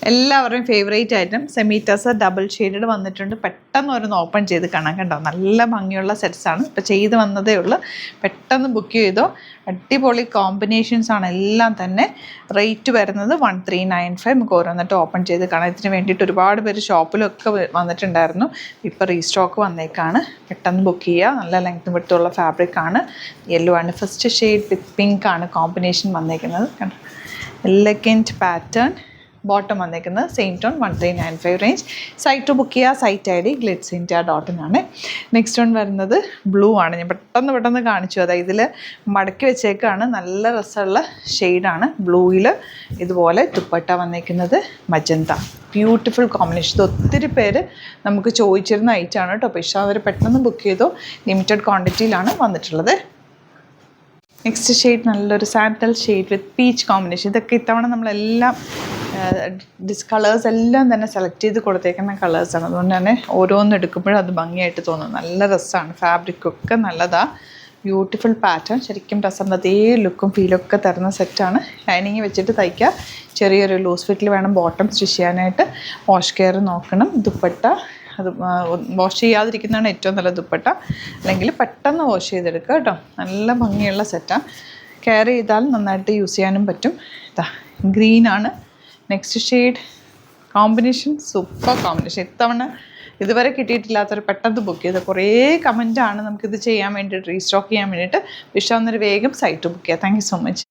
എല്ലാവരുടെയും favourite item semi tussar double shaded വന്നിട്ടുണ്ട്. പെട്ടെന്ന് ഓരോന്ന് ഓപ്പൺ ചെയ്ത് കാണാൻ കണ്ടോ, നല്ല ഭംഗിയുള്ള സെറ്റ്സാണ്. ഇപ്പോൾ ചെയ്ത് വന്നതേ ഉള്ളൂ, പെട്ടെന്ന് ബുക്ക് ചെയ്തോ. അടിപൊളി കോമ്പിനേഷൻസ് ആണ് എല്ലാം തന്നെ. റേറ്റ് വരുന്നത് 1395. നമുക്ക് ഓരോന്നിട്ട് ഓപ്പൺ ചെയ്ത് കാണാം. ഇതിന് വേണ്ടിയിട്ട് ഒരുപാട് പേര് ഷോപ്പിലൊക്കെ വന്നിട്ടുണ്ടായിരുന്നു. ഇപ്പോൾ റീസ്റ്റോക്ക് വന്നേക്കാണ്. പെട്ടെന്ന് ബുക്ക് ചെയ്യുക. നല്ല ലെങ്ത്തും വിട്ടുള്ള ഫാബ്രിക് ആണ്. യെല്ലോ ആണ് ഫസ്റ്റ് ഷെയ്ഡ്, വിത്ത് പിങ്ക് ആണ് കോമ്പിനേഷൻ വന്നേക്കുന്നത്. കണ്ടോ, എലഗൻറ്റ് പാറ്റേൺ. ബോട്ടം വന്നേക്കുന്നത് same tone 1395 range. Site book ചെയ്യുക. Site ID glitzindia.in. Next one വരുന്നത് ബ്ലൂ ആണ്. ഞാൻ പെട്ടെന്ന് കാണിച്ചു. അതായത് ഇതിൽ മടക്കി വെച്ചേക്കാണ്. നല്ല രസമുള്ള ഷെയ്ഡാണ്. ബ്ലൂവിൽ ഇതുപോലെ ദുപ്പട്ട വന്നേക്കുന്നത് മജന്ത. Beautiful combination. ഇത് ഒത്തിരി പേര് നമുക്ക് ചോദിച്ചിരുന്ന ഐറ്റമാണ് കേട്ടോ. പക്ഷേ അവർ പെട്ടെന്ന് ബുക്ക് ചെയ്തോ. ലിമിറ്റഡ് ക്വാണ്ടിറ്റിയിലാണ് വന്നിട്ടുള്ളത്. നെക്സ്റ്റ് ഷെയ്ഡ് നല്ലൊരു സാൻഡൽ ഷെയ്ഡ് വിത്ത് പീച്ച് കോമ്പിനേഷൻ. ഇതൊക്കെ ഇത്തവണ നമ്മളെല്ലാം കളേഴ്സ് എല്ലാം തന്നെ സെലക്ട് ചെയ്ത് കൊടുത്തേക്കുന്ന കളേഴ്സാണ്. അതുകൊണ്ട് തന്നെ ഓരോന്നും എടുക്കുമ്പോഴും അത് ഭംഗിയായിട്ട് തോന്നും. നല്ല രസമാണ്. ഫാബ്രിക്കൊക്കെ നല്ലതാണ്. Beautiful pattern. ശരിക്കും രസം അതേ ലുക്കും ഫീലൊക്കെ തരുന്ന സെറ്റാണ്. ലൈനിങ് വെച്ചിട്ട് തയ്ക്കുക. ചെറിയൊരു ലൂസ് ഫിറ്റിൽ വേണം ബോട്ടം സ്റ്റിച്ച് ചെയ്യാനായിട്ട്. വാഷ് കെയർ നോക്കണം. ദുപ്പട്ട അത് വാഷ് ചെയ്യാതിരിക്കുന്നതാണ് ഏറ്റവും നല്ല ദുപ്പട്ട. അല്ലെങ്കിൽ പെട്ടെന്ന് വാഷ് ചെയ്തെടുക്കുക കേട്ടോ. നല്ല ഭംഗിയുള്ള സെറ്റാണ്. കെയർ ചെയ്താൽ നന്നായിട്ട് യൂസ് ചെയ്യാനും പറ്റും. ഇതാ ഗ്രീനാണ് next shade. Combination super combination. ഇത്തവണ ഇതുവരെ കിട്ടിയിട്ടില്ലാത്തൊരു പെട്ടെന്ന് ബുക്ക് ചെയ്ത് കുറേ കമൻറ്റാണ് നമുക്കിത് ചെയ്യാൻ വേണ്ടിയിട്ട്, റീസ്റ്റോക്ക് ചെയ്യാൻ വേണ്ടിയിട്ട്. ഇഷ്ടമാകുന്നൊരു വേഗം സൈറ്റ് ബുക്ക് ചെയ്യുക. Thank you so much.